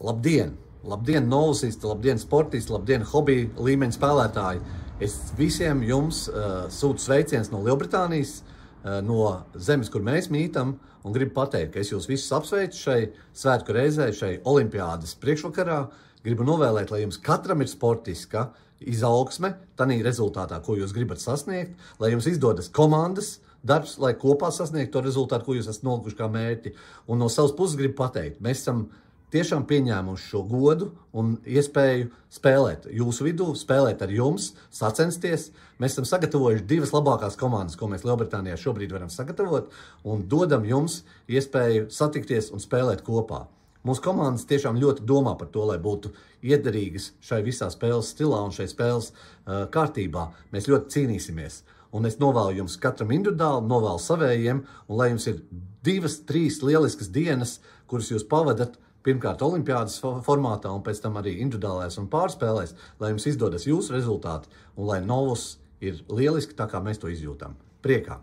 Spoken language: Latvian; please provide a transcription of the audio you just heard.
Labdien! Labdien, novasisti, labdien, sportisti, labdien, hobija līmeņa spēlētāji! Es visiem jums sūtu sveiciens no Lielbritānijas, no zemes, kur mēs mītam, un gribu pateikt, ka es jūs visus apsveicu šai svētku reizē, šai olimpiādas priekšvakarā. Gribu novēlēt, lai jums katram ir sportiska izaugsme, tanī rezultātā, ko jūs gribat sasniegt, lai jums izdodas komandas darbs, lai kopā sasniegtu to rezultātu, ko jūs esat nolikuši kā mērķi. Un no savas puses gribu pateikt, mēs esam tiešām pieņēmuši šo godu un iespēju spēlēt jūsu vidū, spēlēt ar jums, sacensties. Mēs esam sagatavojuši divas labākās komandas, ko mēs Lielbritānijā šobrīd varam sagatavot, un dodam jums iespēju satikties un spēlēt kopā. Mūsu komandas tiešām ļoti domā par to, lai būtu iederīgas šai visā spēles stilā un šai spēles kārtībā. Mēs ļoti cīnīsimies. Un es novēlu jums katram individuāli, novēlu savējiem, un lai jums ir 2-3 lieliskas dienas, kuras jūs pavadat pirmkārt olimpiādas formātā un pēc tam arī individuālais un pārspēlēs, lai jums izdodas jūsu rezultāti un lai novus ir lieliski tā, kā mēs to izjūtam. Priekā!